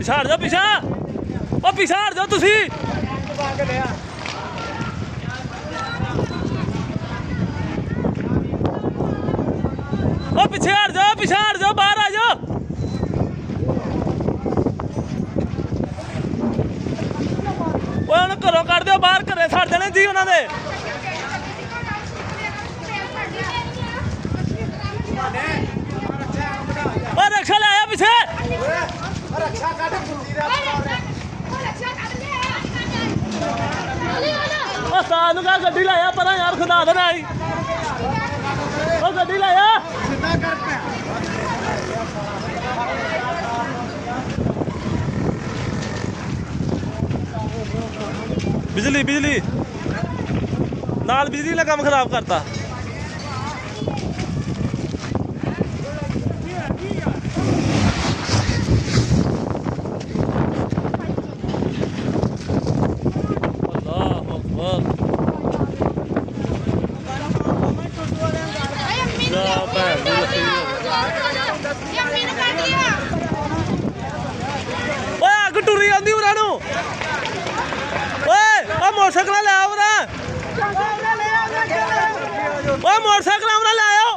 पिछा हट जाओ पिछा पिछा हट जाओ तुसी पिछे हट जाओ बाहर आ जाओ घरों कढ़ दो बाहर घरे सड़ जाने जी उन्होंने रक्षा लाया पिछे उस्ताद कहा गड्डी लाया पर यार खुदा दे आई गड्डी लाया बिजली बिजली नाल बिजली ने काम खराब करता अग टुरी आंदी उन्होंने मोटरसाइकिल ले आओ मोटरसाइकिल ले आओ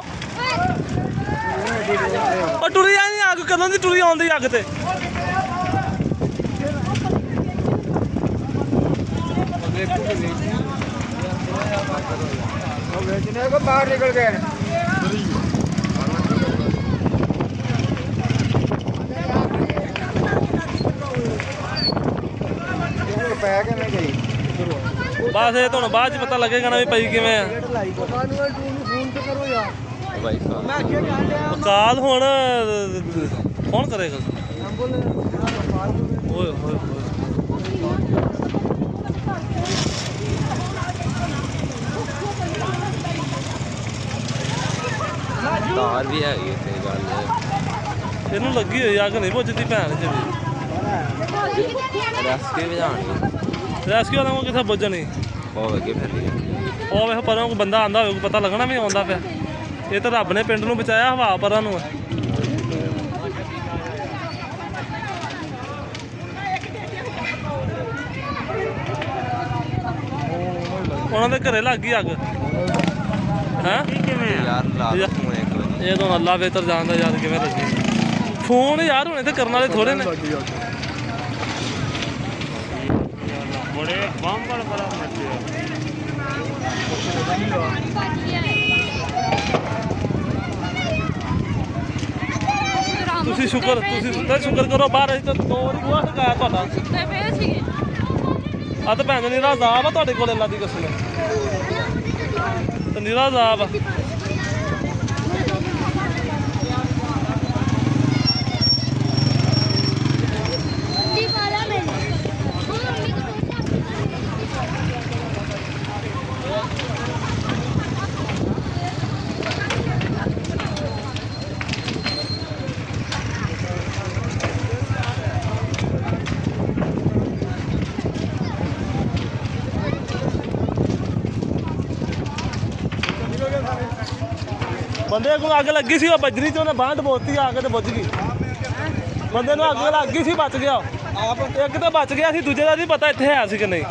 टुरी आई अग कदों की टुरी आउंदी अग ते बाहर निकल गए बस ये तो बाद पता लगेगा ना भी पई किवें काल हुण कौन करेगा ओए होए तार भी है गल इनू लगी हुई अग नहीं पुजती भैन च रेस्क्यू वाले को कितना बुझ नहीं वे पर कोई बंदा आंदा हो पता लगना भी आता पे ये तो रब ने पिंड नूं बचाया हवा पर उन्होंने घरे लग गई अग है ये तो अल्लाह बेहतर जानता यार किवें लगी फोन यार हुणे ते करने वाले थोड़े ने बड़े बम बड़ा बड़ा तुसी शुक्र करो बाहर तो दो वारी बुआ टकाया तुहाडा आ तो भैन नीरा अजाब आ तुहाडे कोल अल्लाह दी कसम तो नीरा अजाब बंदे को अग लगी सी बजरी च बांह डबोती आके तो बुझ गई बंदे को अग लग गई सी बच गया एक तो बच गया सी दूजे का नहीं पता इतने है कि नहीं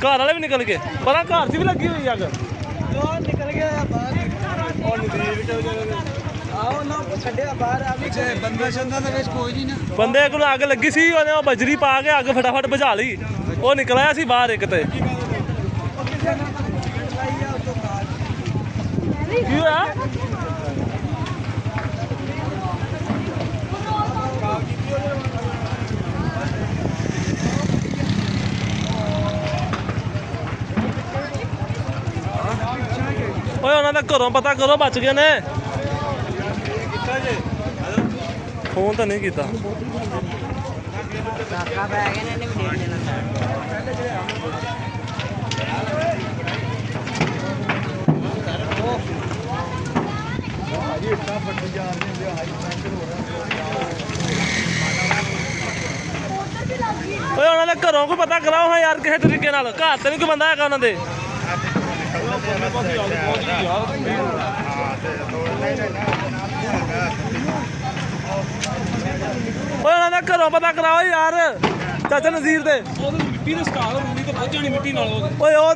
घर वाले भी निकल गए पर घर च भी लगी हुई अग निकल गया बंदे को अग लगी सी बजरी पा के अग फटाफट बुझा ली वो निकल आया सी बाहर एक ते की होया उन्होंने घरों पता करो बच गए ने फोन तो नहीं किया उन्होंने घरों को पता कराओ हाँ यार किसी तरीके घर तो नहीं कोई बंदा है उन्होंने उन्होंने ਓਏ ਘਰੋਂ ਪਤਾ ਕਰਾਓ ਯਾਰ ਚਾਚਾ ਨਜ਼ੀਰ ਦੇ ਉਹਦੇ ਮਿੱਟੀ ਦੇ ਸਕਾਲ ਰੂੜੀ ਤੇ ਵੱਧ ਜਾਣੀ ਮਿੱਟੀ ਨਾਲ ਉਹਦੇ ਓਏ ਉਹ